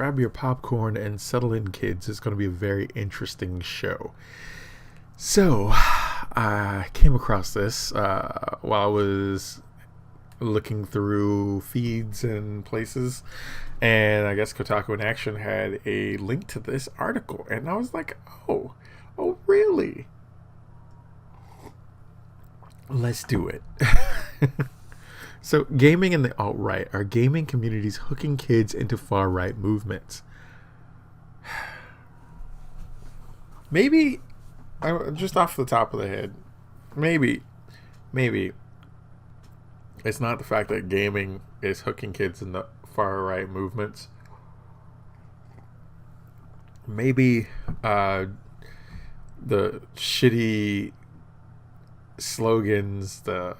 grab your popcorn and settle in, kids. It's going to be a very interesting show. So, I came across this while I was looking through feeds and places, and I guess Kotaku in Action had a link to this article, and I was like, oh really? Let's do it. So, gaming and the alt-right. Are gaming communities hooking kids into far-right movements? Maybe, just off the top of the head, maybe it's not the fact that gaming is hooking kids into far-right movements. Maybe the shitty slogans, the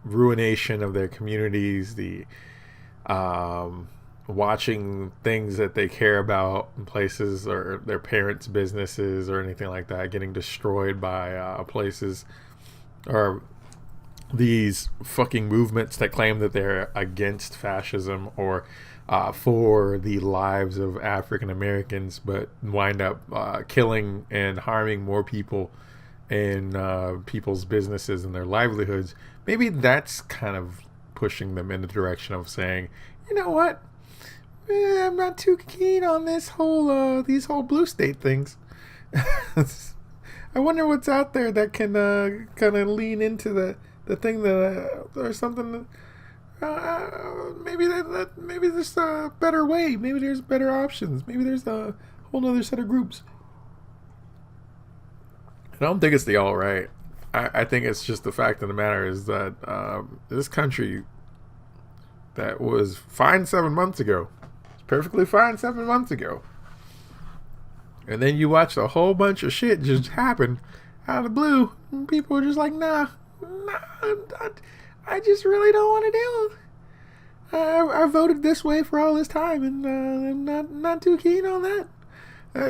ruination of their communities, the watching things that they care about in places or their parents' businesses or anything like that getting destroyed by places, or these fucking movements that claim that they're against fascism or for the lives of African Americans, but wind up killing and harming more people and people's businesses and their livelihoods. Maybe that's kind of pushing them in the direction of saying, you know what, I'm not too keen on this whole these whole blue state things. I wonder what's out there that can kind of lean into the thing that or something. Maybe maybe there's a better way. Maybe there's better options. Maybe there's a whole other set of groups. I don't think it's the alt-right. I think it's just the fact of the matter is that this country that was fine 7 months ago, it's perfectly fine 7 months ago, and then you watch a whole bunch of shit just happen out of the blue, and people are just like, nah, I just really don't want to deal. I voted this way for all this time, and I'm not too keen on that.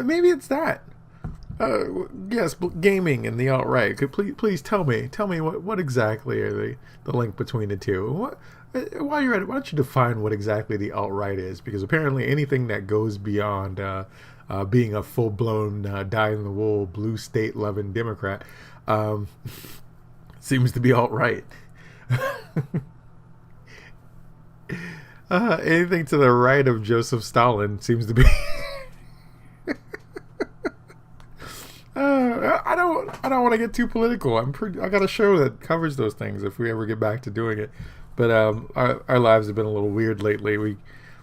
Maybe it's that. Yes, gaming and the alt-right. Please tell me what exactly are the link between the two? While you're at it, why don't you define what exactly the alt-right is? Because apparently anything that goes beyond being a full-blown dyed-in-the-wool blue state-loving Democrat seems to be alt-right. Anything to the right of Joseph Stalin seems to be. I don't want to get too political. I got a show that covers those things if we ever get back to doing it. But our lives have been a little weird lately.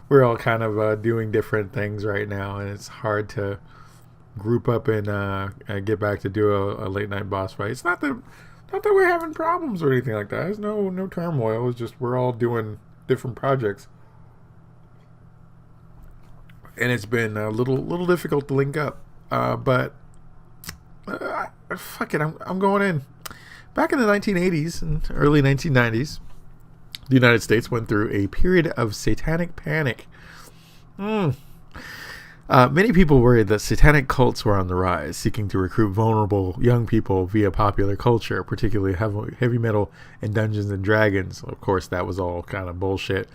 We're all kind of doing different things right now, and it's hard to group up and get back to do a late night boss fight. It's not that we're having problems or anything like that. There's no turmoil. It's just we're all doing different projects, and it's been a little difficult to link up. But fuck it, I'm going in. Back in the 1980s and early 1990s, the United States went through a period of satanic panic. Many people worried that satanic cults were on the rise, seeking to recruit vulnerable young people via popular culture, particularly heavy metal and Dungeons and Dragons. Of course, that was all kind of bullshit.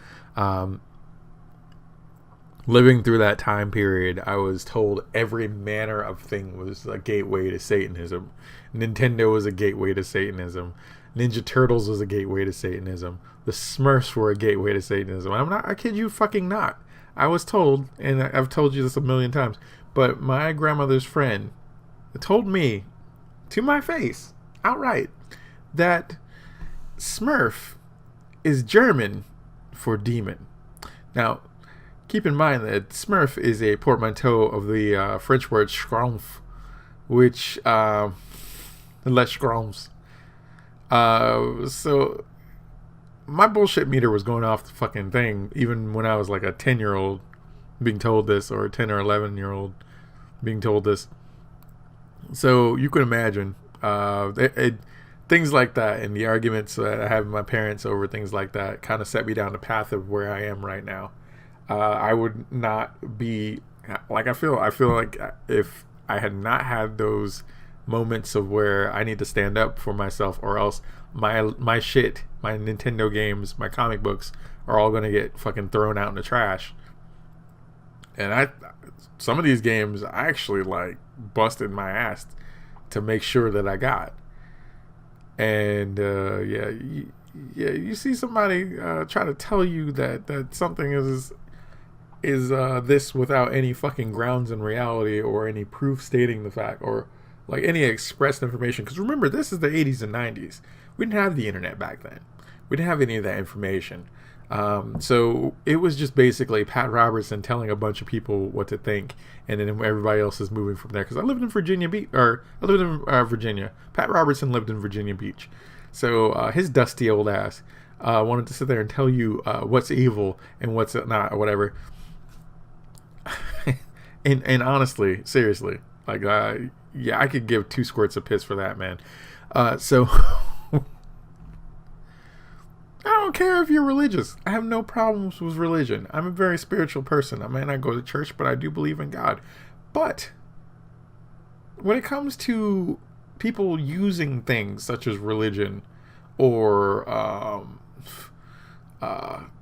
Living through that time period, I was told every manner of thing was a gateway to Satanism. Nintendo was a gateway to Satanism. Ninja Turtles was a gateway to Satanism. The Smurfs were a gateway to Satanism. I kid you fucking not. I was told, and I've told you this a million times, but my grandmother's friend told me to my face, outright, that Smurf is German for demon. Now, keep in mind that Smurf is a portmanteau of the French word Schtroumpf, which, Les Schtroumpfs. So, my bullshit meter was going off the fucking thing, even when I was like a 10-year-old being told this, or a 10 or 11-year-old being told this. So, you can imagine, things like that, and the arguments that I have with my parents over things like that kind of set me down the path of where I am right now. I would not be like, I feel like if I had not had those moments of where I need to stand up for myself, or else my shit, my Nintendo games, my comic books are all going to get fucking thrown out in the trash. And some of these games I actually like busted my ass to make sure that I got. And you see somebody try to tell you that something is this without any fucking grounds in reality or any proof stating the fact or like any expressed information. Because remember, this is the 80s and 90s. We didn't have the internet back then. We didn't have any of that information. So it was just basically Pat Robertson telling a bunch of people what to think, and then everybody else is moving from there. Because I lived in Virginia Beach, or I lived in Virginia. Pat Robertson lived in Virginia Beach, so his dusty old ass wanted to sit there and tell you what's evil and what's not, or whatever. and honestly, seriously, like yeah, I could give 2 squirts of piss for that, man. So. I don't care if you're religious. I have no problems with religion. I'm a very spiritual person. I may not go to church, but I do believe in God. But when it comes to people using things such as religion or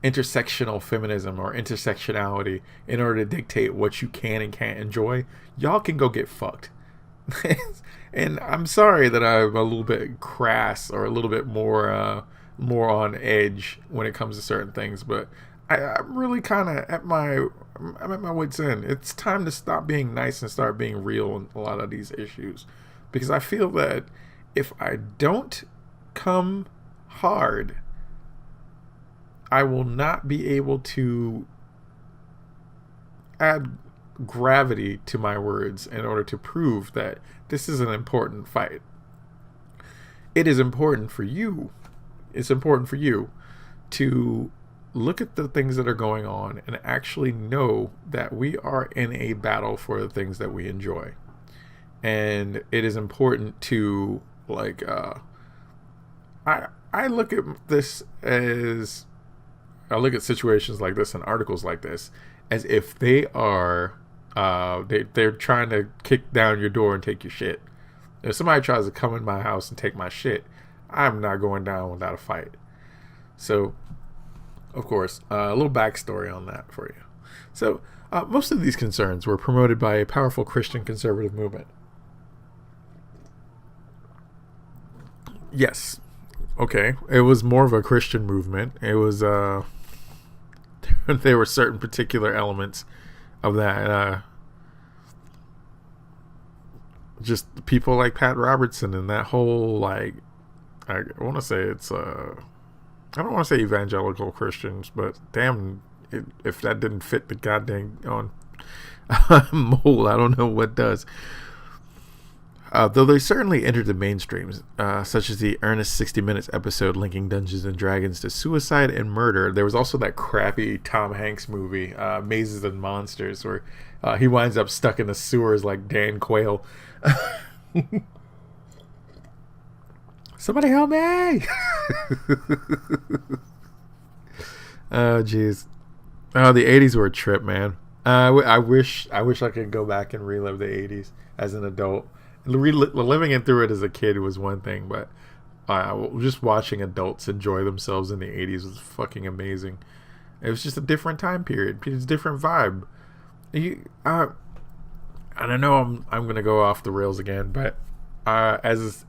intersectional feminism or intersectionality in order to dictate what you can and can't enjoy, y'all can go get fucked. And I'm sorry that I'm a little bit crass or a little bit more on edge when it comes to certain things, but I'm really kind of I'm at my wit's end. It's time to stop being nice and start being real in a lot of these issues, because I feel that if I don't come hard, I will not be able to add gravity to my words in order to prove that this is an important fight. It is important for you. It's important for you to look at the things that are going on and actually know that we are in a battle for the things that we enjoy. And it is important to like I look at this as I look at situations like this and articles like this as if they are they're trying to kick down your door and take your shit. If somebody tries to come in my house and take my shit, I'm not going down without a fight. So, of course, a little backstory on that for you. So, most of these concerns were promoted by a powerful Christian conservative movement. Yes. Okay. It was more of a Christian movement. It was, there were certain particular elements of that. Just people like Pat Robertson and that whole, like, I want to say it's, I don't want to say evangelical Christians, but damn, if that didn't fit the goddamn mold, I don't know what does. Though they certainly entered the mainstreams, such as the Earnest 60 Minutes episode linking Dungeons and Dragons to suicide and murder. There was also that crappy Tom Hanks movie, Mazes and Monsters, where he winds up stuck in the sewers like Dan Quayle. Somebody help me! Oh, jeez. Oh, the 80s were a trip, man. I wish I could go back and relive the 80s as an adult. Living it through it as a kid was one thing, but just watching adults enjoy themselves in the 80s was fucking amazing. It was just a different time period. It's a different vibe. And I know I'm going to go off the rails again, but as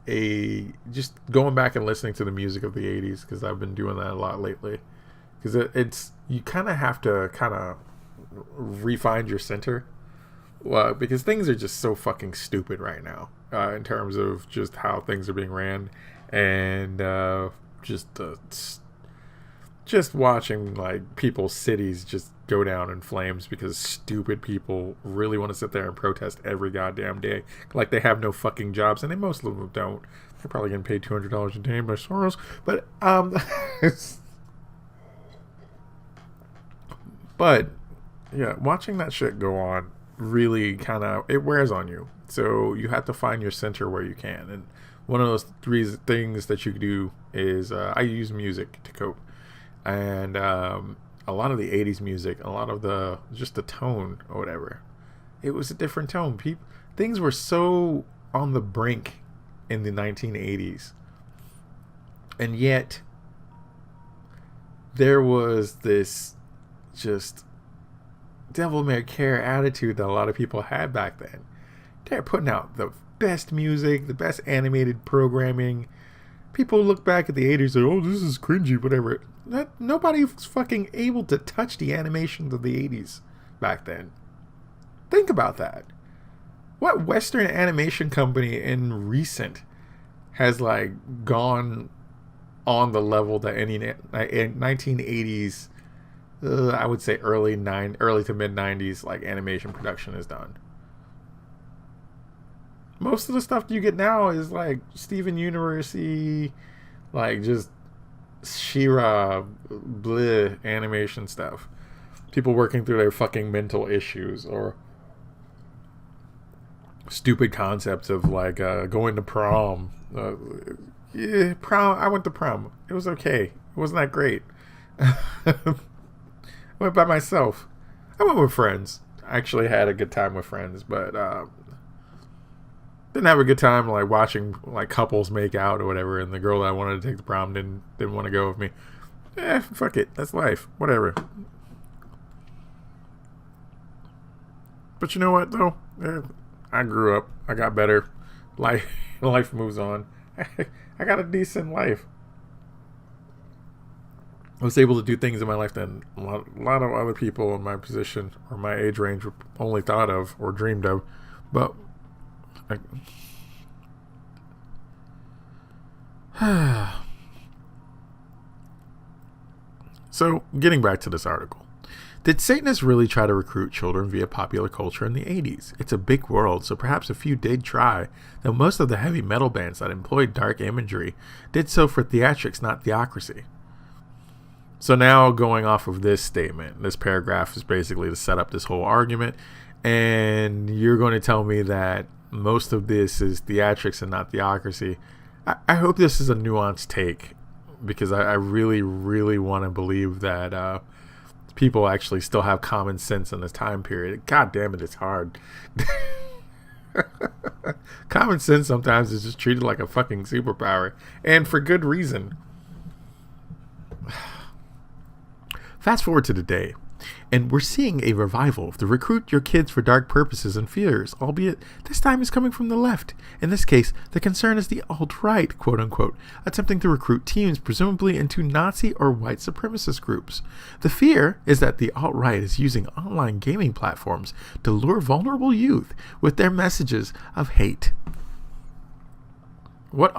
just going back and listening to the music of the 80s, because I've been doing that a lot lately, because it's you kind of have to kind of refine your center. Well, because things are just so fucking stupid right now, in terms of just how things are being ran, and just watching like people's cities just go down in flames because stupid people really want to sit there and protest every goddamn day, like they have no fucking jobs, and most of them don't. They're probably getting paid $200 a day by Soros, but but yeah, watching that shit go on really kind of, it wears on you. So you have to find your center where you can, and one of those 3 things that you can do is I use music to cope, and a lot of the 80s music, a lot of the just the tone or whatever, it was a different tone. Things were so on the brink in the 1980s, and yet there was this just devil may care attitude that a lot of people had back then. They're putting out the best music, the best animated programming. People look back at the 80s and, oh, this is cringy, whatever. Nobody was fucking able to touch the animations of the 80s back then. Think about that. What Western animation company in recent has like gone on the level that any 1980s, I would say early to mid 90s like animation production is done? Most of the stuff you get now is like Steven Universe-y, like just She-Ra bleh animation stuff. People working through their fucking mental issues or stupid concepts of like going to prom. Yeah, prom. I went to prom. It was okay. It wasn't that great. I went by myself. I went with friends. I actually had a good time with friends, but didn't have a good time like watching like couples make out or whatever. And the girl that I wanted to take to prom didn't want to go with me. Fuck it. That's life. Whatever. But you know what though? I grew up. I got better. Life moves on. I got a decent life. I was able to do things in my life that a lot of other people in my position or my age range only thought of or dreamed of. But so, getting back to this article. Did Satanists really try to recruit children via popular culture in the 80s? It's a big world, so perhaps a few did try, though most of the heavy metal bands that employed dark imagery did so for theatrics, not theocracy. So now, going off of this statement, this paragraph is basically to set up this whole argument, and you're going to tell me that most of this is theatrics and not theocracy. I hope this is a nuanced take, because I really, really want to believe that people actually still have common sense in this time period. God damn it, it's hard. Common sense sometimes is just treated like a fucking superpower, and for good reason. Fast forward to today, and we're seeing a revival of the recruit your kids for dark purposes and fears, albeit this time is coming from the left. In this case, the concern is the alt-right, quote-unquote, attempting to recruit teens presumably into Nazi or white supremacist groups. The fear is that the alt-right is using online gaming platforms to lure vulnerable youth with their messages of hate. What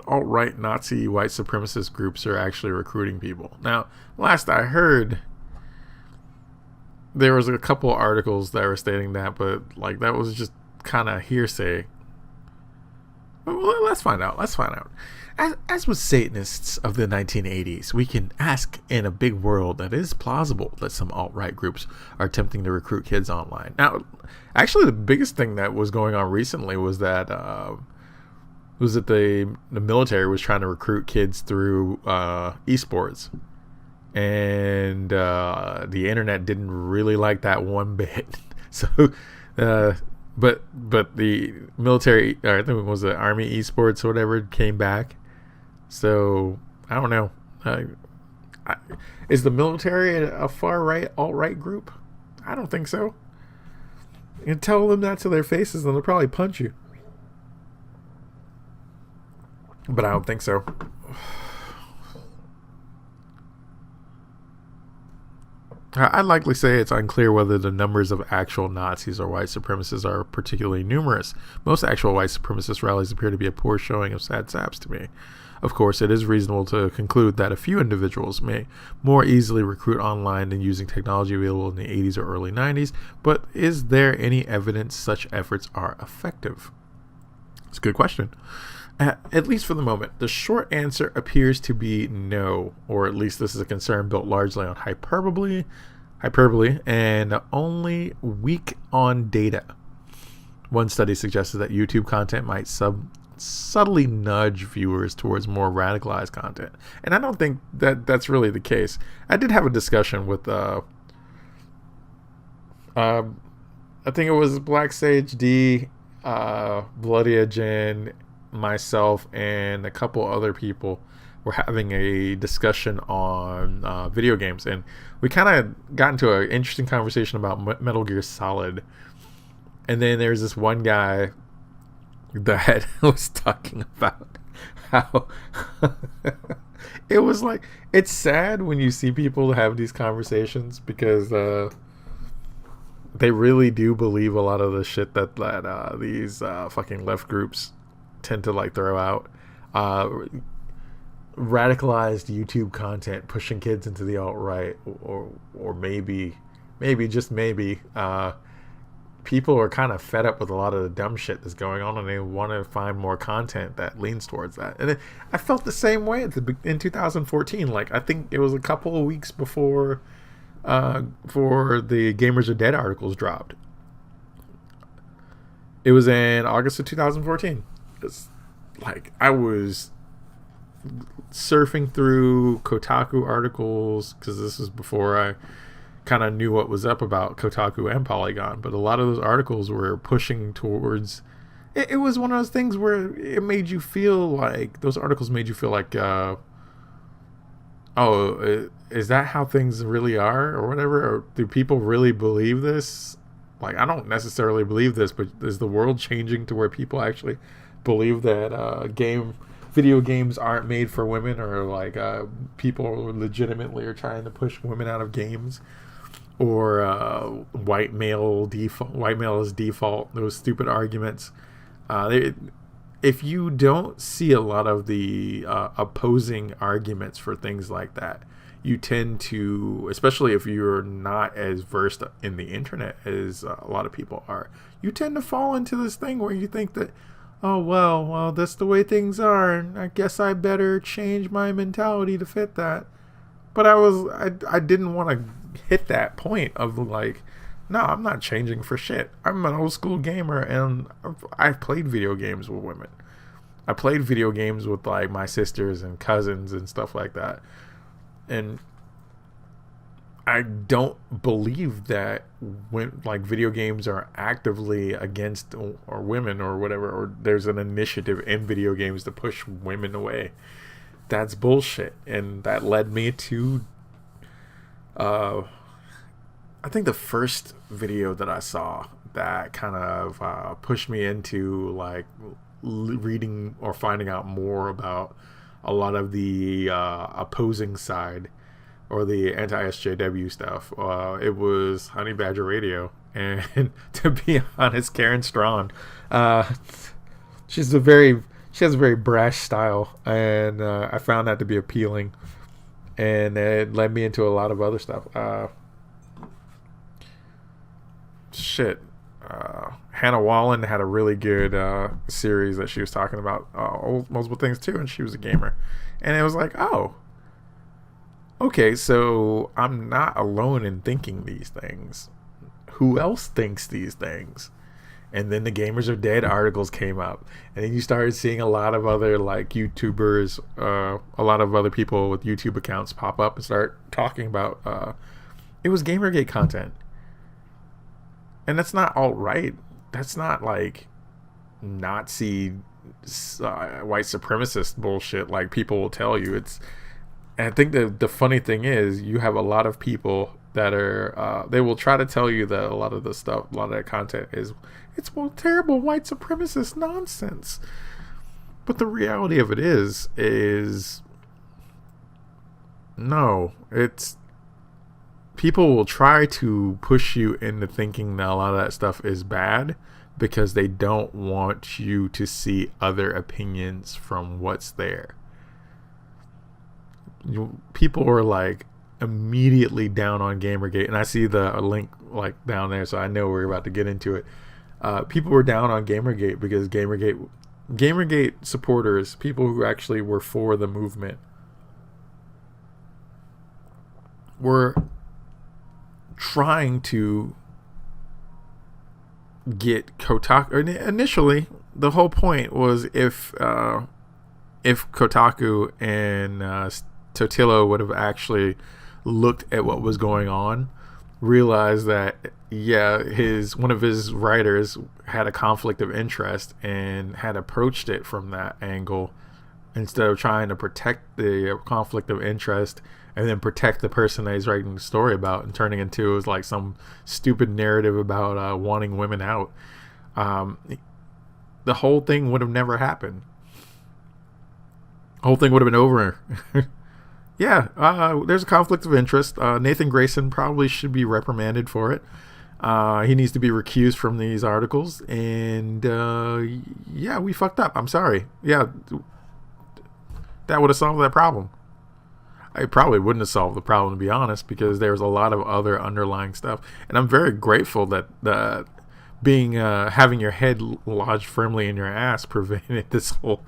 alt-right Nazi white supremacist groups are actually recruiting people? Now, last I heard, there was a couple articles that were stating that, but like that was just kind of hearsay. Well, let's find out. As with Satanists of the 1980s, we can ask in a big world that it is plausible that some alt-right groups are attempting to recruit kids online. Now, actually, the biggest thing that was going on recently was that the military was trying to recruit kids through esports. And the internet didn't really like that one bit. So, but the military, or I think it was the Army esports or whatever, came back. So I don't know. Is the military a far right, alt-right group? I don't think so. You can tell them that to their faces, and they'll probably punch you. But I don't think so. I'd likely say it's unclear whether the numbers of actual Nazis or white supremacists are particularly numerous. Most actual white supremacist rallies appear to be a poor showing of sad saps to me. Of course, it is reasonable to conclude that a few individuals may more easily recruit online than using technology available in the 80s or early 90s, but is there any evidence such efforts are effective? It's a good question. At least for the moment, the short answer appears to be no, or at least this is a concern built largely on hyperbole, and only weak on data. One study suggested that YouTube content might subtly nudge viewers towards more radicalized content, and I don't think that that's really the case. I did have a discussion with I think it was Black Sage D, Bloody Jen, myself, and a couple other people were having a discussion on video games, and we kind of got into an interesting conversation about Metal Gear Solid. And then there's this one guy that was talking about how it was like, it's sad when you see people have these conversations, because they really do believe a lot of the shit that these fucking left groups tend to like throw out. Radicalized YouTube content pushing kids into the alt-right, or maybe just maybe people are kind of fed up with a lot of the dumb shit that's going on, and they want to find more content that leans towards that. And I felt the same way in 2014. Like, I think it was a couple of weeks before for the Gamers Are Dead articles dropped. It was in August of 2014. It's like, I was surfing through Kotaku articles, because this was before I kind of knew what was up about Kotaku and Polygon, but a lot of those articles were pushing towards it was one of those things where it made you feel like, those articles made you feel like is that how things really are, or whatever, or do people really believe this? Like, I don't necessarily believe this, but is the world changing to where people actually believe that video games aren't made for women, or like people legitimately are trying to push women out of games, or white male is default, those stupid arguments. If you don't see a lot of the opposing arguments for things like that, you tend to, especially if you're not as versed in the internet as a lot of people are, you tend to fall into this thing where you think that, oh, well, that's the way things are, and I guess I better change my mentality to fit that. But I didn't want to hit that point of like, no, I'm not changing for shit. I'm an old school gamer, and I've played video games with women. I played video games with like my sisters and cousins and stuff like that. And I don't believe that when like video games are actively against or women or whatever, or there's an initiative in video games to push women away. That's bullshit. And that led me to I think the first video that I saw that kind of pushed me into like reading or finding out more about a lot of the opposing side, or the anti-SJW stuff. It was Honey Badger Radio. And to be honest, Karen Strawn, she has a very brash style, and I found that to be appealing, and it led me into a lot of other stuff. Hannah Wallen had a really good series that she was talking about multiple things too, and she was a gamer, and it was like, oh, okay, so I'm not alone in thinking these things. Who else thinks these things? And then the Gamers Are Dead articles came up, and then you started seeing a lot of other like YouTubers, a lot of other people with YouTube accounts pop up and start talking about it was Gamergate content. And that's not alt-right. That's not like Nazi white supremacist bullshit like people will tell you. And I think the funny thing is, you have a lot of people that are they will try to tell you that a lot of the stuff, a lot of that content it's terrible white supremacist nonsense. But the reality of it is no, it's people will try to push you into thinking that a lot of that stuff is bad, because they don't want you to see other opinions from what's there. People are like immediately down on Gamergate, and I see the link like down there, so I know we're about to get into it. People were down on Gamergate because Gamergate supporters, people who actually were for the movement, were trying to get Kotaku. Initially, the whole point was if Kotaku and Totilo would have actually looked at what was going on, realized that one of his writers had a conflict of interest and had approached it from that angle, instead of trying to protect the conflict of interest and then protect the person that he's writing the story about and turning into is like some stupid narrative about wanting women out. The whole thing would have never happened. The whole thing would have been over. Yeah, there's a conflict of interest. Nathan Grayson probably should be reprimanded for it. He needs to be recused from these articles. And yeah, we fucked up. I'm sorry. Yeah, that would have solved that problem. I probably wouldn't have solved the problem, to be honest, because there's a lot of other underlying stuff. And I'm very grateful that having your head lodged firmly in your ass prevented this whole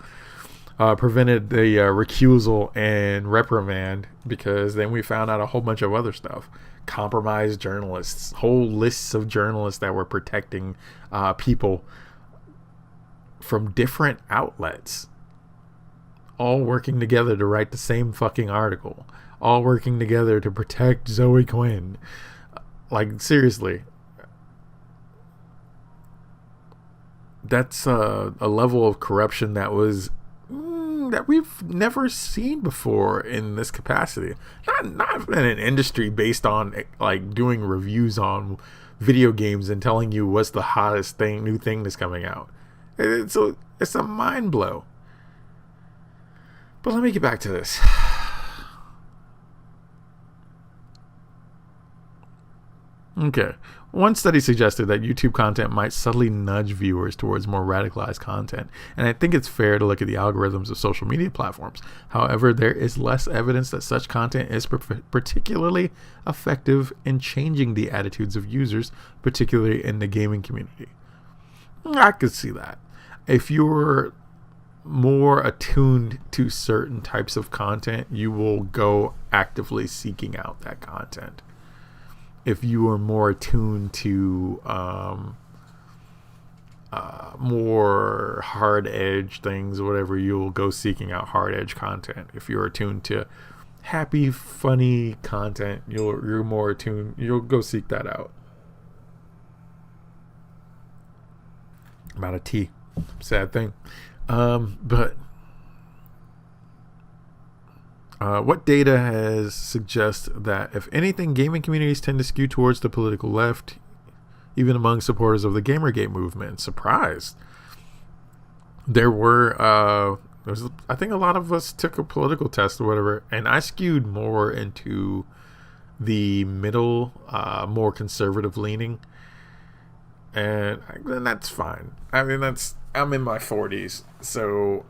prevented the recusal and reprimand, because then we found out a whole bunch of other stuff. Compromised journalists, whole lists of journalists that were protecting people from different outlets, all working together to write the same fucking article, all working together to protect Zoe Quinn. Like, seriously. That's a level of corruption that was that we've never seen before in this capacity. Not in an industry based on like doing reviews on video games and telling you what's the hottest new thing that's coming out. It's a mind blow. But let me get back to this. Okay. One study suggested that YouTube content might subtly nudge viewers towards more radicalized content, and I think it's fair to look at the algorithms of social media platforms. However, there is less evidence that such content is particularly effective in changing the attitudes of users, particularly in the gaming community. I could see that. If you're more attuned to certain types of content, you will go actively seeking out that content. If you are more attuned to more hard edge things or whatever, you'll go seeking out hard edge content. If you're attuned to happy, funny content, you're more attuned. You'll go seek that out. I'm out of tea. Sad thing. But what data has suggests that, if anything, gaming communities tend to skew towards the political left, even among supporters of the Gamergate movement. Surprised. There were, I think a lot of us took a political test or whatever, and I skewed more into the middle, more conservative leaning, and that's fine. I mean, I'm in my 40s, so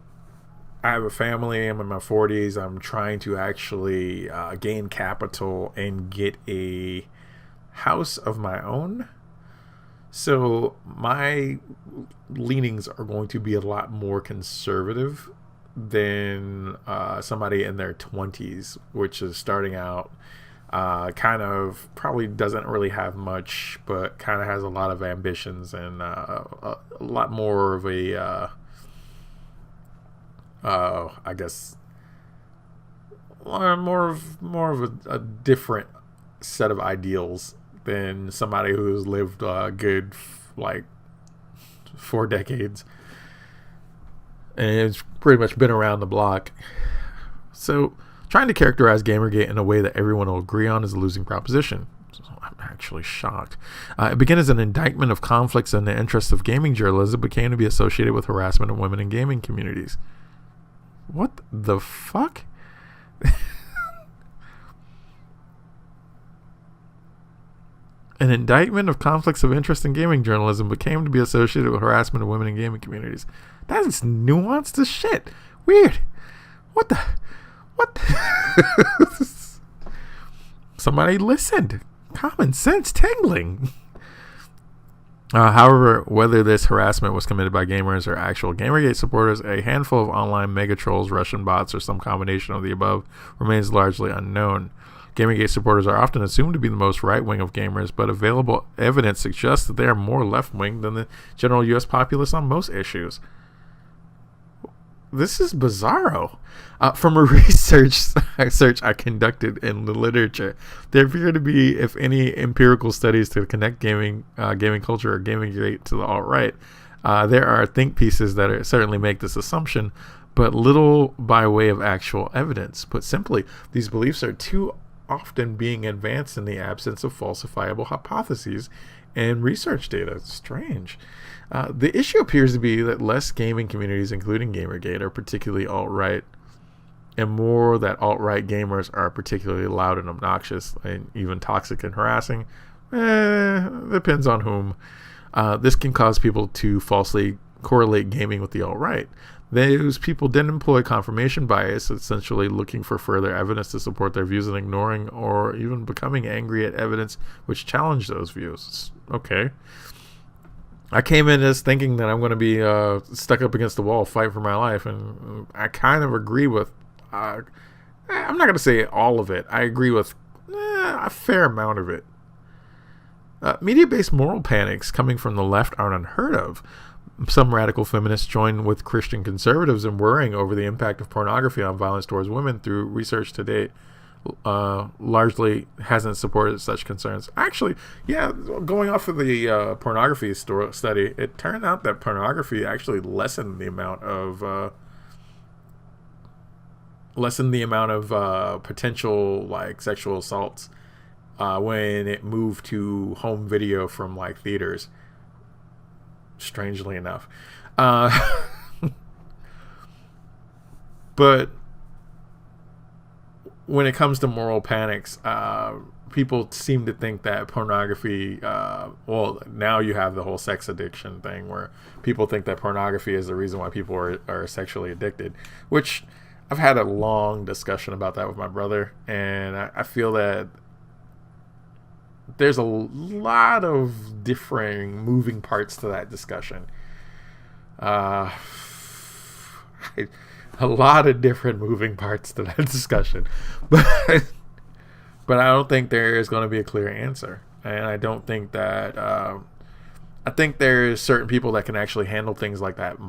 I have a family. I'm in my 40s. I'm trying to actually gain capital and get a house of my own. So my leanings are going to be a lot more conservative than somebody in their 20s, which is starting out, kind of probably doesn't really have much, but kind of has a lot of ambitions and a lot more of a I guess more of a different set of ideals than somebody who's lived good like 4 decades and it's pretty much been around the block. So trying to characterize Gamergate in a way that everyone will agree on is a losing proposition. I'm actually shocked. It began as an indictment of conflicts in the interests of gaming journalism, became to be associated with harassment of women in gaming communities. What the fuck? An indictment of conflicts of interest in gaming journalism became to be associated with harassment of women in gaming communities. That is nuanced as shit. Weird. What? Somebody listened. Common sense tingling. However, whether this harassment was committed by gamers or actual Gamergate supporters, a handful of online mega trolls, Russian bots, or some combination of the above remains largely unknown. Gamergate supporters are often assumed to be the most right-wing of gamers, but available evidence suggests that they are more left-wing than the general U.S. populace on most issues. This is bizarro. From a research I conducted in the literature, there appear to be, if any, empirical studies to connect gaming culture or Gamergate to the alt-right. There are think pieces that certainly make this assumption, but little by way of actual evidence. Put simply, these beliefs are too often being advanced in the absence of falsifiable hypotheses and research data. Strange. The issue appears to be that less gaming communities, including Gamergate, are particularly alt-right, and more that alt-right gamers are particularly loud and obnoxious, and even toxic and harassing. Depends on whom. This can cause people to falsely correlate gaming with the alt-right. Those people then employ confirmation bias, essentially looking for further evidence to support their views and ignoring or even becoming angry at evidence which challenge those views. Okay. I came in as thinking that I'm going to be stuck up against the wall, fight for my life, and I kind of agree with, I'm not going to say all of it. I agree with a fair amount of it. Media-based moral panics coming from the left aren't unheard of. Some radical feminists join with Christian conservatives in worrying over the impact of pornography on violence towards women through research to date. Largely hasn't supported such concerns. Actually, yeah, going off of the pornography study, it turned out that pornography actually lessened the amount of potential like sexual assaults when it moved to home video from like theaters. Strangely enough, but when it comes to moral panics, people seem to think that pornography, well, now you have the whole sex addiction thing where people think that pornography is the reason why people are sexually addicted, which I've had a long discussion about that with my brother, and I feel that there's a lot of differing moving parts to that discussion. A lot of different moving parts to that discussion. But I don't think there is going to be a clear answer. And I don't think that... I think there's certain people that can actually handle things like that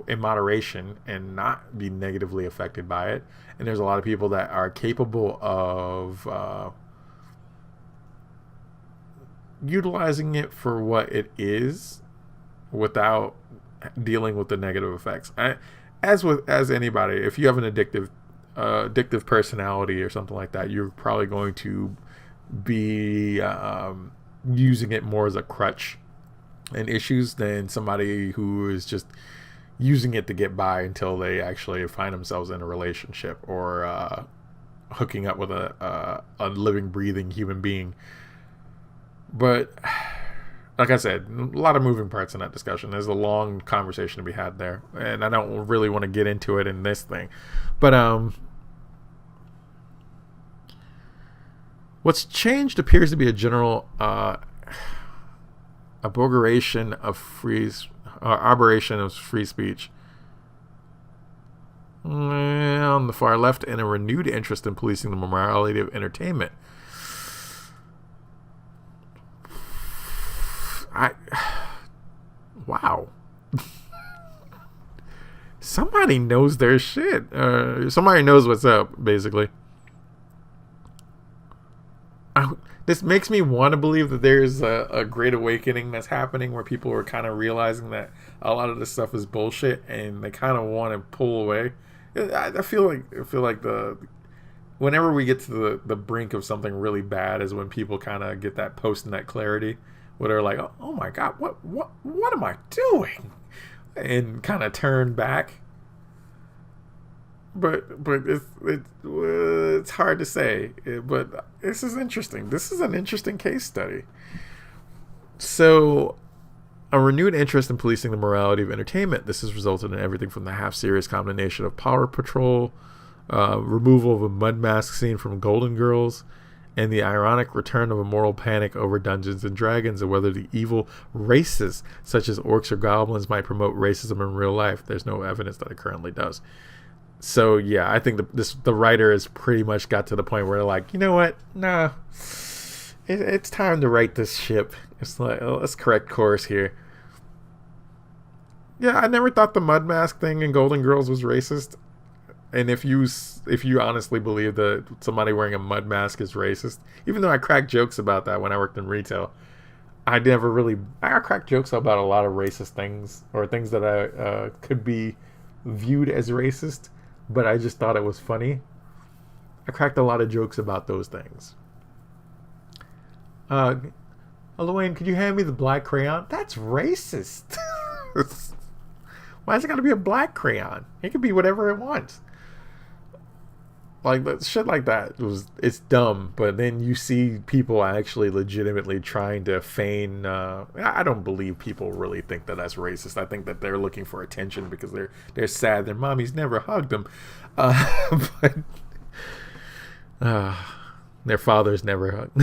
in moderation and not be negatively affected by it. And there's a lot of people that are capable of... utilizing it for what it is without dealing with the negative effects. As anybody, if you have an addictive personality or something like that, you're probably going to be using it more as a crutch and issues than somebody who is just using it to get by until they actually find themselves in a relationship or hooking up with a living, breathing human being. But like I said, a lot of moving parts in that discussion. There's a long conversation to be had there, and I don't really want to get into it in this thing. But what's changed appears to be a general aberration of free speech on the far left, and a renewed interest in policing the morality of entertainment. Wow. Somebody knows their shit. Somebody knows what's up, basically. This makes me want to believe that there's a great awakening that's happening where people are kind of realizing that a lot of this stuff is bullshit and they kind of want to pull away. I feel like whenever we get to the brink of something really bad is when people kind of get that post-net clarity. Where they're like, oh my God, what am I doing? And kind of turn back. But it's hard to say. But this is interesting. This is an interesting case study. So, a renewed interest in policing the morality of entertainment. This has resulted in everything from the half-serious condemnation of Power Patrol, removal of a mud mask scene from Golden Girls, and the ironic return of a moral panic over Dungeons and Dragons and whether the evil races such as orcs or goblins might promote racism in real life. There's no evidence that it currently does. So yeah, I think the writer has pretty much got to the point where they're like, you know what? Nah, it's time to right this ship. It's like, let's correct course here. Yeah, I never thought the mud mask thing in Golden Girls was racist. And if you honestly believe that somebody wearing a mud mask is racist, even though I cracked jokes about that when I worked in retail, I cracked jokes about a lot of racist things or things that I could be viewed as racist, but I just thought it was funny. I cracked a lot of jokes about those things. Elaine, could you hand me the black crayon? That's racist. Why is it got to be a black crayon? It could be whatever it wants. Like shit like that it's dumb, but then you see people actually legitimately trying to feign. I don't believe people really think that that's racist. I think that they're looking for attention because they're sad their mommies never hugged them, but their fathers never hugged.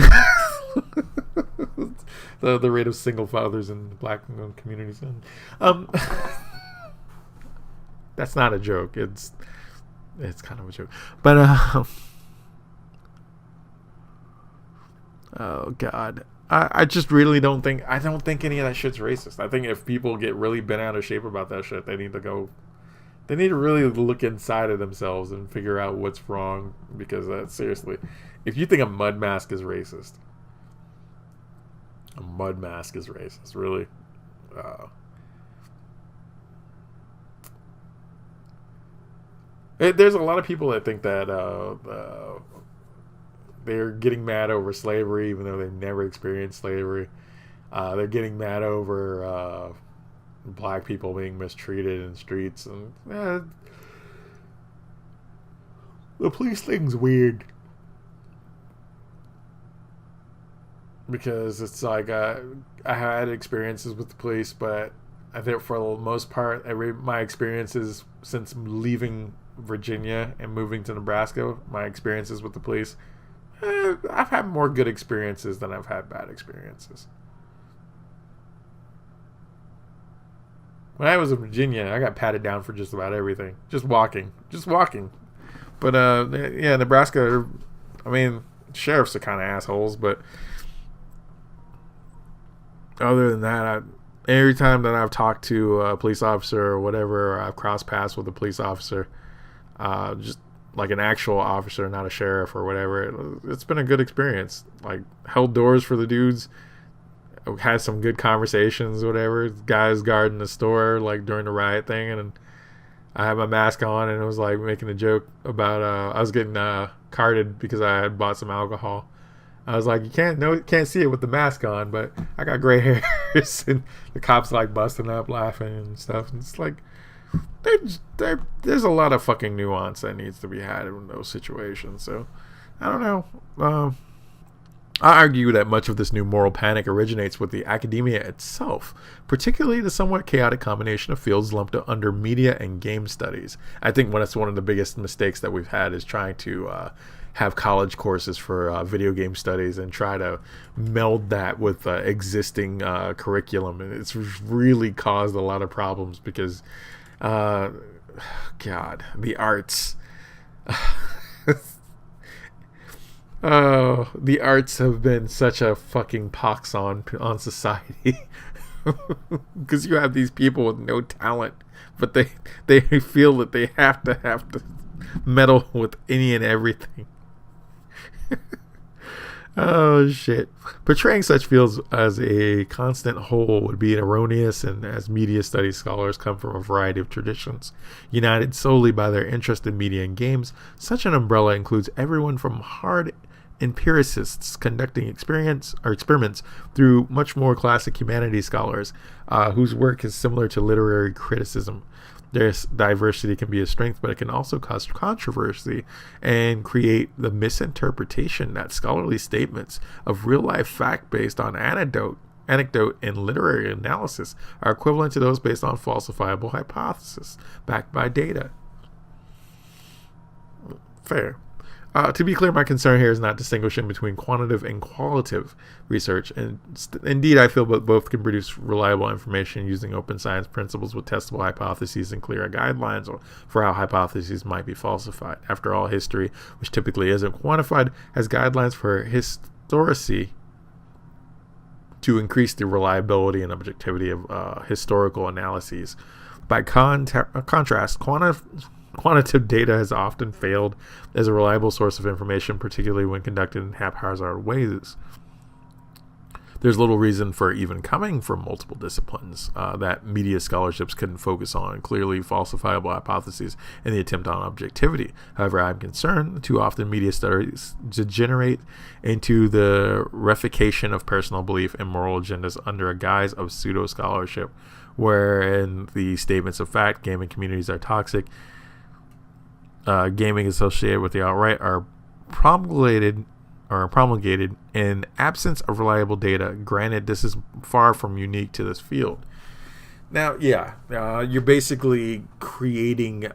the rate of single fathers in black communities. That's not a joke. It's kind of a joke, but oh god, I just really don't think any of that shit's racist. I think if people get really bent out of shape about that shit, they need to really look inside of themselves and figure out what's wrong, because seriously, if you think a mud mask is racist, really. There's a lot of people that think that they're getting mad over slavery, even though they've never experienced slavery. They're getting mad over black people being mistreated in streets, and the police thing's weird, because it's like I had experiences with the police, but I think for the most part, my experiences since leaving Virginia and moving to Nebraska, my experiences with the police, I've had more good experiences than I've had bad experiences. When I was in Virginia, I got patted down for just about everything. Just walking. But yeah, Nebraska, I mean, sheriffs are kind of assholes, but other than that, every time that I've talked to a police officer or whatever, or I've crossed paths with a police officer, just like an actual officer, not a sheriff or whatever, it's been a good experience. Like, held doors for the dudes, had some good conversations, whatever. Guys guarding the store, like during the riot thing, and I had my mask on, and it was like making a joke about I was getting carded because I had bought some alcohol. I was like, you can't see it with the mask on, but I got gray hairs, and the cops like busting up, laughing and stuff. And it's like, there's a lot of fucking nuance that needs to be had in those situations. So I don't know. I argue that much of this new moral panic originates with the academia itself, particularly the somewhat chaotic combination of fields lumped under media and game studies. I think that's one of the biggest mistakes that we've had, is trying to have college courses for video game studies and try to meld that with existing curriculum. And it's really caused a lot of problems because, God, the arts... Oh, the arts have been such a fucking pox on society. Because you have these people with no talent, but they feel that they have to meddle with any and everything. Oh shit. Portraying such fields as a constant whole would be erroneous, and as media studies scholars come from a variety of traditions, united solely by their interest in media and games, such an umbrella includes everyone from hard empiricists conducting experiments through much more classic humanities scholars whose work is similar to literary criticism. Their diversity can be a strength, but it can also cause controversy and create the misinterpretation that scholarly statements of real-life fact based on anecdote and literary analysis are equivalent to those based on falsifiable hypothesis backed by data. Fair. To be clear, my concern here is not distinguishing between quantitative and qualitative research, and indeed I feel that both can produce reliable information using open science principles with testable hypotheses and clear guidelines for how hypotheses might be falsified. After all, history, which typically isn't quantified, has guidelines for historicity to increase the reliability and objectivity of historical analyses. By contrast, quantitative data has often failed as a reliable source of information, particularly when conducted in haphazard ways. there's little reason for even coming from multiple disciplines that media scholarships couldn't focus on clearly falsifiable hypotheses in the attempt on objectivity. However, I'm concerned that too often media studies degenerate into the reification of personal belief and moral agendas under a guise of pseudo-scholarship, wherein the statements of fact, gaming communities are toxic, gaming associated with the alt-right are promulgated in absence of reliable data. Granted, this is far from unique to this field. Now, you're basically creating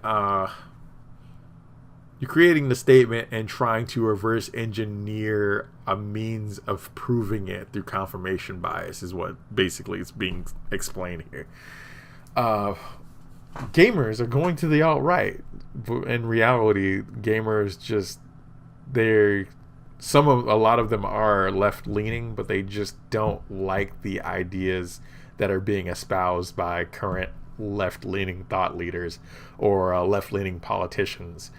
the statement and trying to reverse engineer a means of proving it through confirmation bias is what basically is being explained here. Gamers are going to the alt-right. In reality, gamers just, a lot of them are left-leaning, but they just don't like the ideas that are being espoused by current left-leaning thought leaders or left-leaning politicians.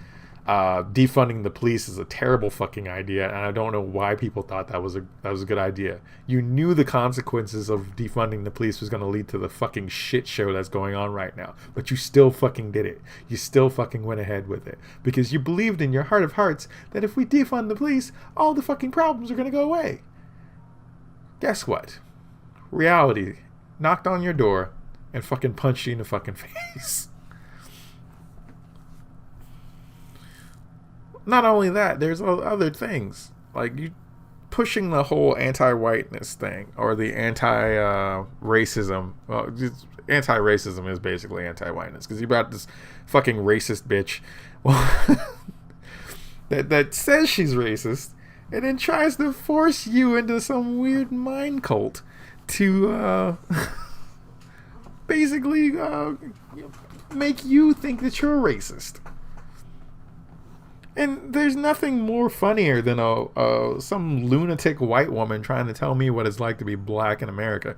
Defunding the police is a terrible fucking idea, and I don't know why people thought that was a good idea. You knew the consequences of defunding the police was going to lead to the fucking shit show that's going on right now, but you still fucking did it. You still fucking went ahead with it because you believed in your heart of hearts that if we defund the police, all the fucking problems are going to go away. Guess what? Reality knocked on your door and fucking punched you in the fucking face. Not only that, there's other things like you pushing the whole anti-whiteness thing or the anti-racism. Well, anti-racism is basically anti-whiteness because you got this fucking racist bitch that says she's racist and then tries to force you into some weird mind cult to basically make you think that you're a racist. And there's nothing more funnier than some lunatic white woman trying to tell me what it's like to be black in America.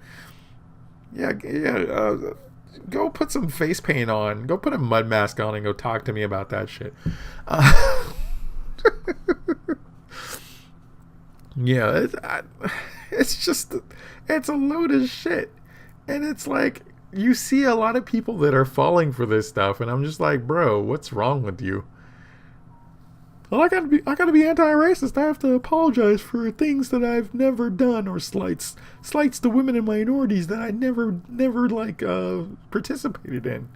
Go put some face paint on. Go put a mud mask on and go talk to me about that shit. It's a load of shit. And it's like, you see a lot of people that are falling for this stuff, and I'm just like, bro, what's wrong with you? Well, I gotta be anti-racist. I have to apologize for things that I've never done, or slights to women and minorities that I never participated in.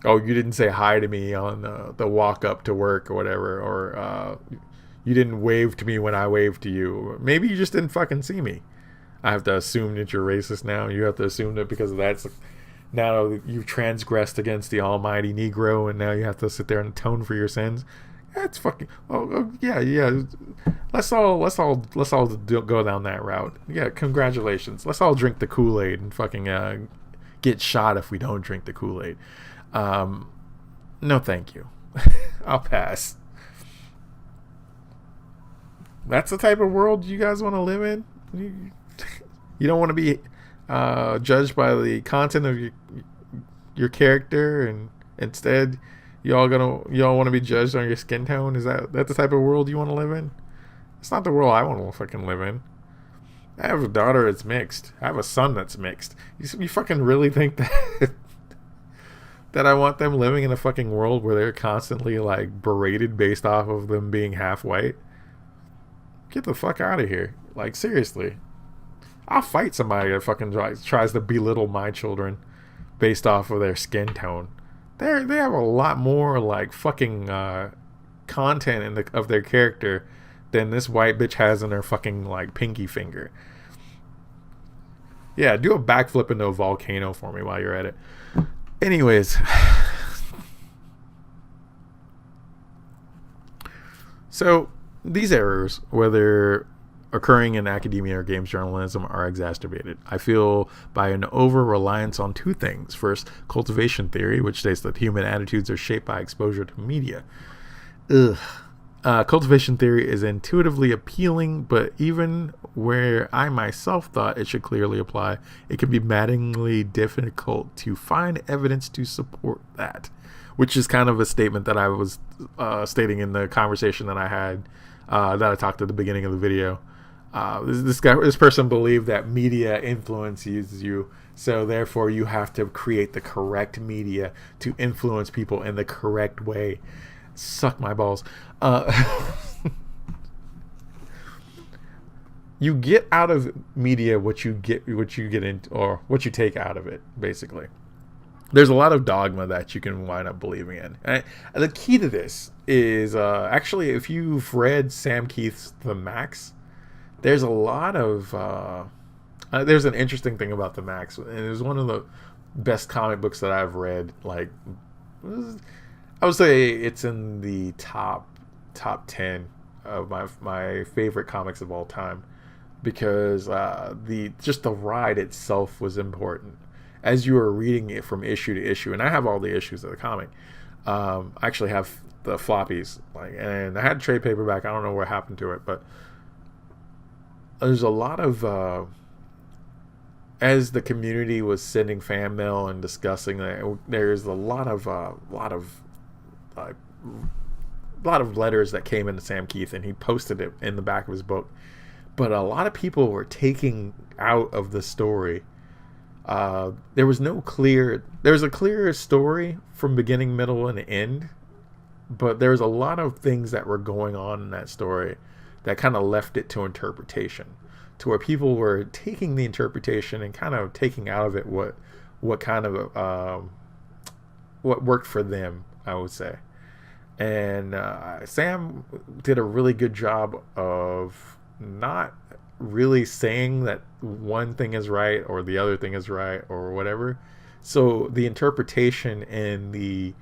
Oh, you didn't say hi to me on the walk up to work or whatever, or you didn't wave to me when I waved to you. Maybe you just didn't fucking see me. I have to assume that you're racist now. You have to assume that because of that. Now you've transgressed against the almighty Negro, and now you have to sit there and atone for your sins. That's fucking. Yeah. Let's all go down that route. Yeah, congratulations. Let's all drink the Kool-Aid and fucking get shot if we don't drink the Kool-Aid. No, thank you. I'll pass. That's the type of world you guys want to live in. You don't want to be judged by the content of your character, and instead you all want to be judged on your skin tone. Is that the type of world you want to live in? It's not the world I want to fucking live in. I have a daughter that's mixed. I have a son that's mixed. You fucking really think that that I want them living in a fucking world where they're constantly like berated based off of them being half white? Get the fuck out of here. Like, seriously. I'll fight somebody that fucking tries to belittle my children based off of their skin tone. They have a lot more like fucking content of their character than this white bitch has in her fucking like pinky finger. Yeah, do a backflip into a volcano for me while you're at it. Anyways. So, these errors, whether occurring in academia or games journalism, are exacerbated, I feel, by an over-reliance on two things. First, cultivation theory, which states that human attitudes are shaped by exposure to media. Cultivation theory is intuitively appealing, but even where I myself thought it should clearly apply, it can be maddeningly difficult to find evidence to support that, which is kind of a statement that I was stating in the conversation that I had, that I talked at the beginning of the video. This person believed that media influences you, so therefore you have to create the correct media to influence people in the correct way. Suck my balls. You get out of media what you get into, or what you take out of it, basically. There's a lot of dogma that you can wind up believing in. And the key to this is actually, if you've read Sam Keith's The Max, there's a lot of there's an interesting thing about The Max, and it was one of the best comic books that I've read. Like, I would say it's in the top 10 of my favorite comics of all time, because the ride itself was important as you were reading it from issue to issue. And I have all the issues of the comic. I actually have the floppies, and I had trade paperback. I don't know what happened to it, but there's a lot of as the community was sending fan mail and discussing that, there's a lot of letters that came into Sam Keith, and he posted it in the back of his book. But a lot of people were taking out of the story. There was a clear story from beginning, middle, and end, but there was a lot of things that were going on in that story that kind of left it to interpretation, to where people were taking the interpretation and kind of taking out of it what kind of what worked for them, I would say. And Sam did a really good job of not really saying that one thing is right or the other thing is right or whatever. So the interpretation and the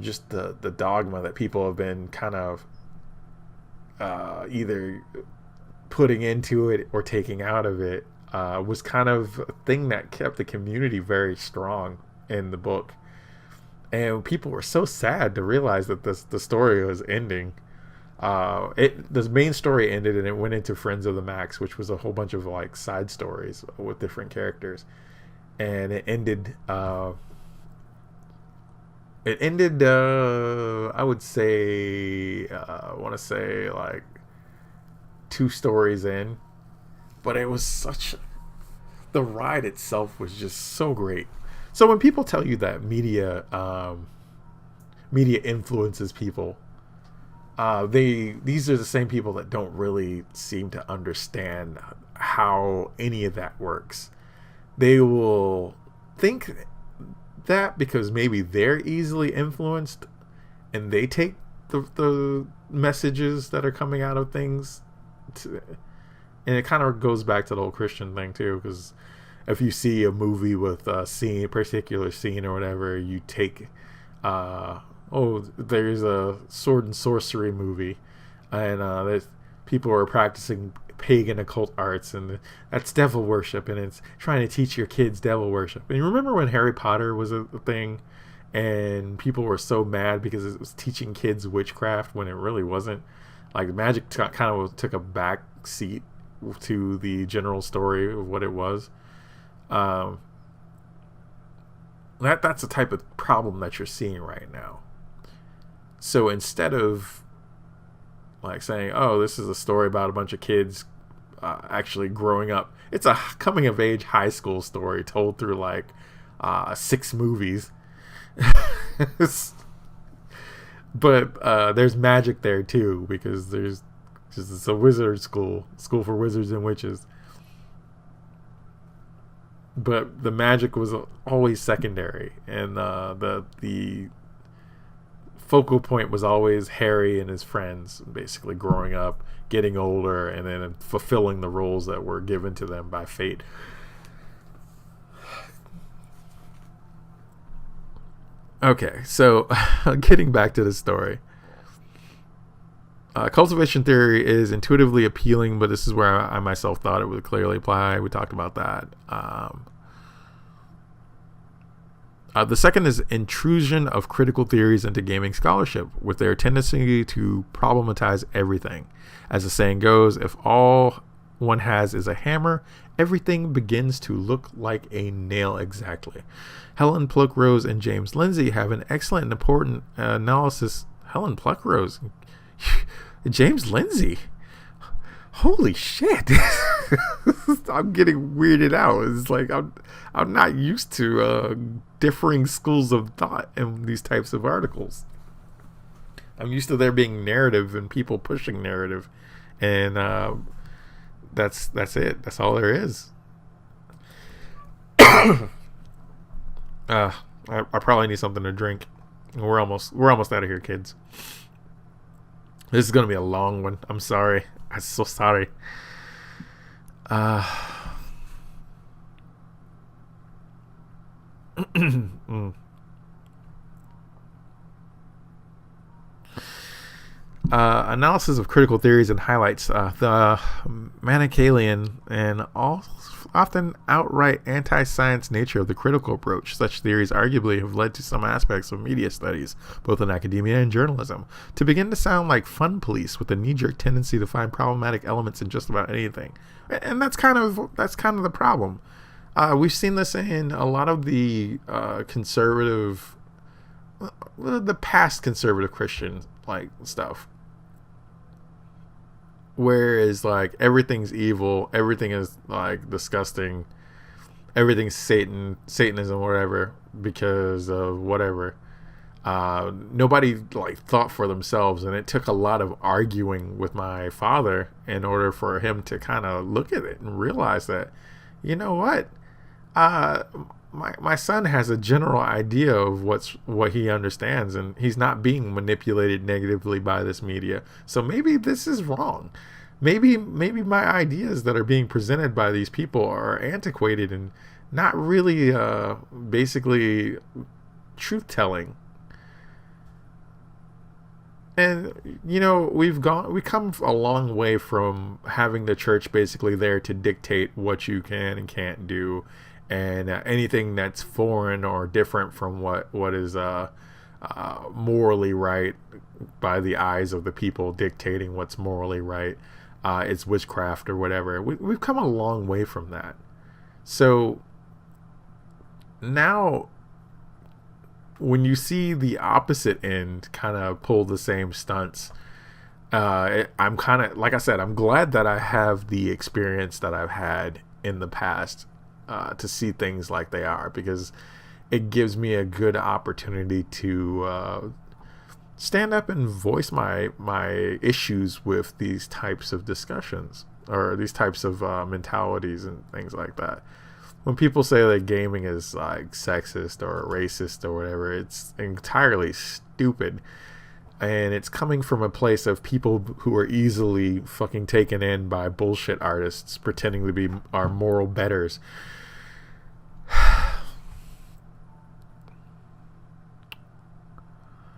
just the dogma that people have been kind of either putting into it or taking out of it was kind of a thing that kept the community very strong in the book. And people were so sad to realize that the story was ending. The main story ended, and it went into Friends of the Max, which was a whole bunch of like side stories with different characters. And it ended. I would say, I want to say like 2 stories in, but it was the ride itself was just so great. So when people tell you that media influences people, these are the same people that don't really seem to understand how any of that works. They will think that because maybe they're easily influenced and they take the messages that are coming out of things and it kind of goes back to the whole Christian thing too, because if you see a movie with a particular scene or whatever, you take there's a sword and sorcery movie, and there's people are practicing pagan occult arts, and that's devil worship, and it's trying to teach your kids devil worship. And you remember when Harry Potter was a thing, and people were so mad because it was teaching kids witchcraft when it really wasn't. Like, magic kind of took a back seat to the general story of what it was. That's the type of problem that you're seeing right now. So instead of like saying, oh, this is a story about a bunch of kids actually growing up, it's a coming of age high school story told through like 6 movies. But there's magic there too, because it's a wizard school for wizards and witches. But the magic was always secondary, and the focal point was always Harry and his friends, basically growing up, getting older, and then fulfilling the roles that were given to them by fate. Okay, so getting back to the story. Cultivation theory is intuitively appealing, but this is where I myself thought it would clearly apply. We talked about that. The second is intrusion of critical theories into gaming scholarship, with their tendency to problematize everything. As the saying goes, if all one has is a hammer, everything begins to look like a nail exactly. Helen Pluckrose and James Lindsay have an excellent and important analysis. Helen Pluckrose? James Lindsay? holy shit. I'm getting weirded out. It's like I'm not used to differing schools of thought in these types of articles. I'm used to there being narrative and people pushing narrative, and that's it. That's all there is. I probably need something to drink. We're almost out of here, kids. This is gonna be a long one. I'm sorry. I'm so sorry. Analysis of critical theories and highlights the Manichaean and often outright anti-science nature of the critical approach. Such theories arguably have led to some aspects of media studies, both in academia and journalism, to begin to sound like fun police with a knee-jerk tendency to find problematic elements in just about anything. And that's kind of the problem. We've seen this in a lot of the past conservative Christian like stuff. Whereas like everything's evil, everything is like disgusting, everything's Satanism, whatever, because of whatever. Nobody like thought for themselves, and it took a lot of arguing with my father in order for him to kind of look at it and realize that, you know what, my son has a general idea of what he understands, and he's not being manipulated negatively by this media. So maybe this is wrong. Maybe my ideas that are being presented by these people are antiquated and not really basically truth telling. And you know, we come a long way from having the church basically there to dictate what you can and can't do, and anything that's foreign or different from what is morally right by the eyes of the people dictating what's morally right, it's witchcraft or whatever. We've come a long way from that. So now when you see the opposite end kind of pull the same stunts, I'm kind of, like I said, I'm glad that I have the experience that I've had in the past to see things like they are, because it gives me a good opportunity to stand up and voice my issues with these types of discussions or these types of mentalities and things like that. When people say that gaming is like sexist or racist or whatever, it's entirely stupid. And it's coming from a place of people who are easily fucking taken in by bullshit artists pretending to be our moral betters.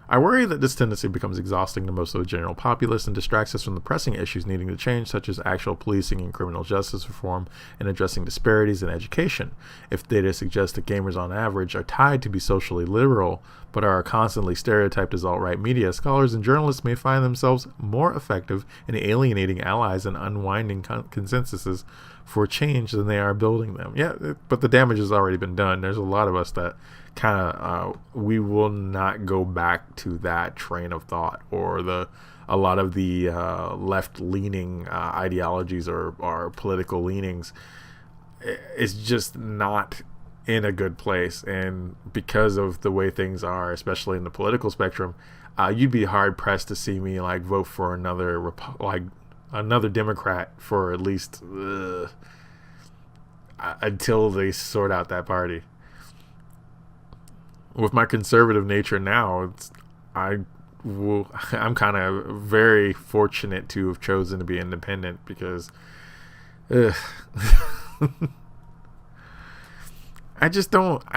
I worry that this tendency becomes exhausting to most of the general populace and distracts us from the pressing issues needing to change, such as actual policing and criminal justice reform and addressing disparities in education. If data suggests that gamers on average are tied to be socially liberal, but are constantly stereotyped as alt-right media, scholars and journalists may find themselves more effective in alienating allies and unwinding consensuses for change than they are building them. Yeah, but the damage has already been done. There's a lot of us that kind of we will not go back to that train of thought, or a lot of the left-leaning ideologies or political leanings. It's just not in a good place, and because of the way things are, especially in the political spectrum, you'd be hard pressed to see me like vote for another Democrat for at least until they sort out that party. With my conservative nature now, I'm kind of very fortunate to have chosen to be independent, because I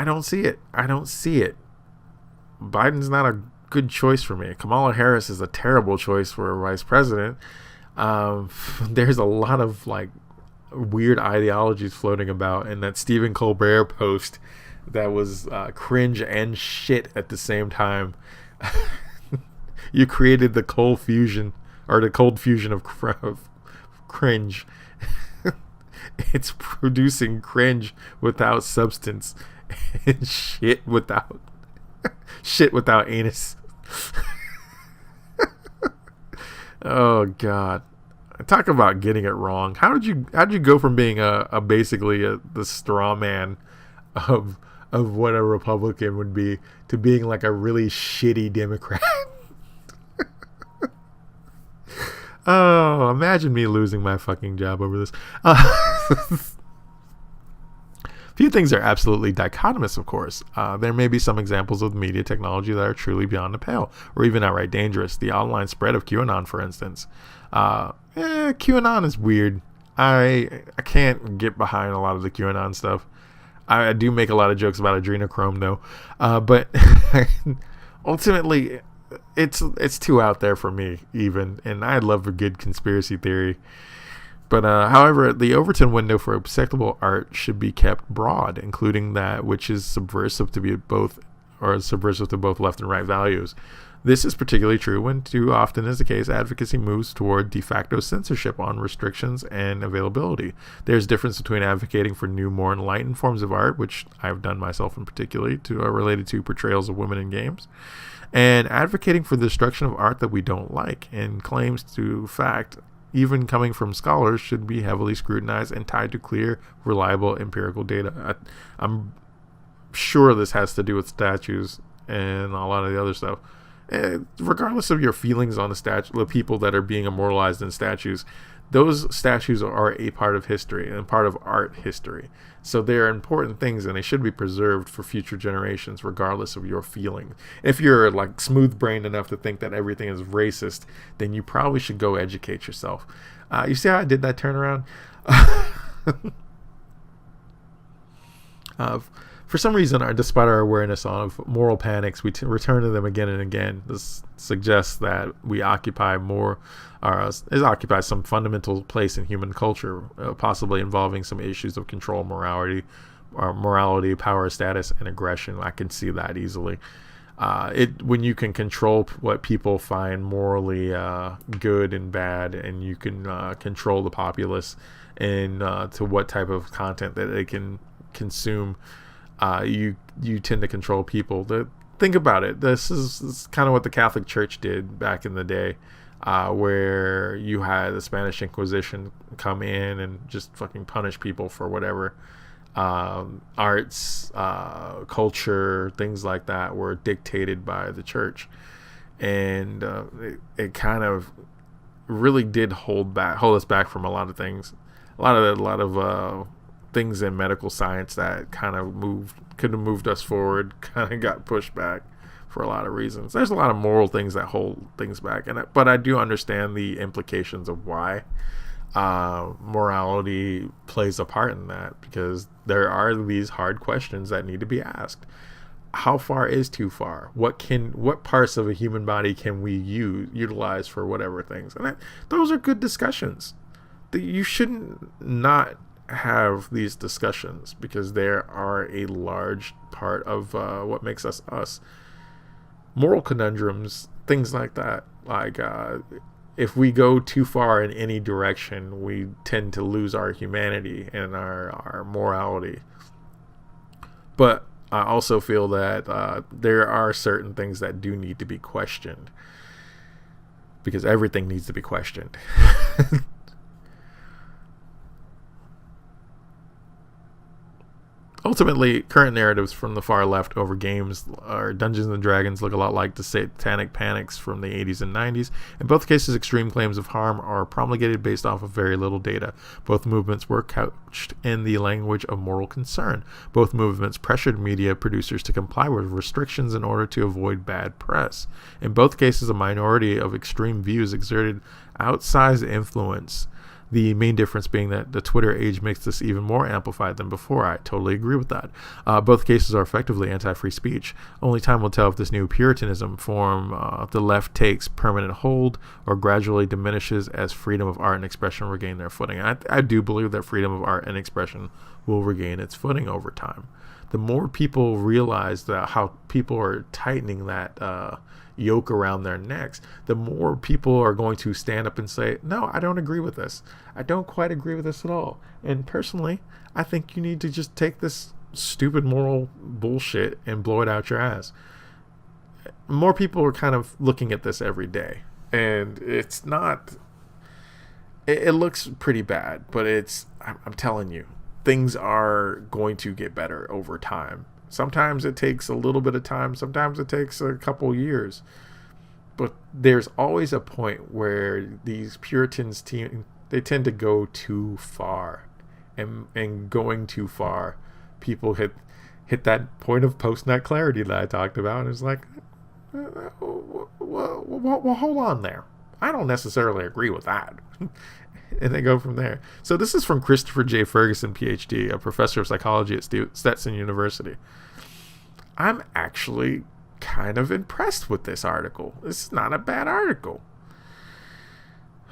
don't see it. I don't see it. Biden's not a good choice for me. Kamala Harris is a terrible choice for a vice president. There's a lot of like weird ideologies floating about, and that Stephen Colbert post that was cringe and shit at the same time. You created the cold fusion of cringe. It's producing cringe without substance and shit without anus. Oh God, talk about getting it wrong. How'd you go from being basically the straw man of what a Republican would be to being like a really shitty Democrat? Oh, imagine me losing my fucking job over this. Few things are absolutely dichotomous, of course. There may be some examples of media technology that are truly beyond the pale, or even outright dangerous. The online spread of QAnon, for instance. QAnon is weird. I can't get behind a lot of the QAnon stuff. I do make a lot of jokes about adrenochrome, though. But ultimately, it's too out there for me, even. And I love a good conspiracy theory. But however, the Overton window for acceptable art should be kept broad, including that which is subversive to both left and right values. This is particularly true when, too often is the case, advocacy moves toward de facto censorship on restrictions and availability. There's a difference between advocating for new, more enlightened forms of art, which I've done myself in particular, related to portrayals of women in games, and advocating for the destruction of art that we don't like, and claims to fact, even coming from scholars, should be heavily scrutinized and tied to clear, reliable, empirical data. I'm sure this has to do with statues and a lot of the other stuff. Regardless of your feelings on the people that are being immortalized in statues, those statues are a part of history and part of art history. So they're important things, and they should be preserved for future generations, regardless of your feeling. If you're like smooth-brained enough to think that everything is racist, then you probably should go educate yourself. You see how I did that turnaround? For some reason, despite our awareness of moral panics, we return to them again and again. This suggests that we occupy some fundamental place in human culture, possibly involving some issues of control, morality, power, status, and aggression. I can see that easily. When you can control what people find morally good and bad, and you can control the populace and to what type of content that they can consume. You tend to control people. Think about it. This is kind of what the Catholic Church did back in the day, where you had the Spanish Inquisition come in and just fucking punish people for whatever. Arts, culture, things like that were dictated by the church, and it kind of really did hold us back from a lot of things. A lot of things in medical science that kind of could have moved us forward, kind of got pushed back for a lot of reasons. There's a lot of moral things that hold things back, but I do understand the implications of why morality plays a part in that, because there are these hard questions that need to be asked. How far is too far? What parts of a human body can we utilize for whatever things? And those are good discussions. You shouldn't not have these discussions, because there are a large part of what makes us us. Moral conundrums, things like that. Like if we go too far in any direction, we tend to lose our humanity and our morality. But I also feel that there are certain things that do need to be questioned, because everything needs to be questioned. Ultimately, current narratives from the far left over games or Dungeons and Dragons look a lot like the satanic panics from the 80s and 90s. In both cases, extreme claims of harm are promulgated based off of very little data. Both movements were couched in the language of moral concern. Both movements pressured media producers to comply with restrictions in order to avoid bad press. In both cases, a minority of extreme views exerted outsized influence. The main difference being that the Twitter age makes this even more amplified than before. I totally agree with that. Both cases are effectively anti-free speech. Only time will tell if this new Puritanism form the left takes permanent hold or gradually diminishes as freedom of art and expression regain their footing. I do believe that freedom of art and expression will regain its footing over time. The more people realize that how people are tightening that yoke around their necks, the more people are going to stand up and say, no, I don't agree with this. I don't quite agree with this at all. And personally, I think you need to just take this stupid moral bullshit and blow it out your ass. More people are kind of looking at this every day. And it's not... it looks pretty bad, but I'm telling you, things are going to get better over time. Sometimes it takes a little bit of time, sometimes it takes a couple years. But there's always a point where these Puritans they tend to go too far. And going too far, people hit that point of post-nut clarity that I talked about, and it's like, well, hold on there. I don't necessarily agree with that. And they go from there. So this is from Christopher J. Ferguson, PhD, a professor of psychology at Stetson University. I'm actually kind of impressed with this article. It's not a bad article.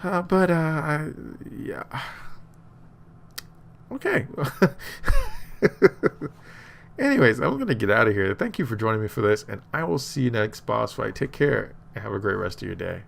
Yeah. Okay. Anyways, I'm going to get out of here. Thank you for joining me for this, and I will see you next boss fight. Take care, and have a great rest of your day.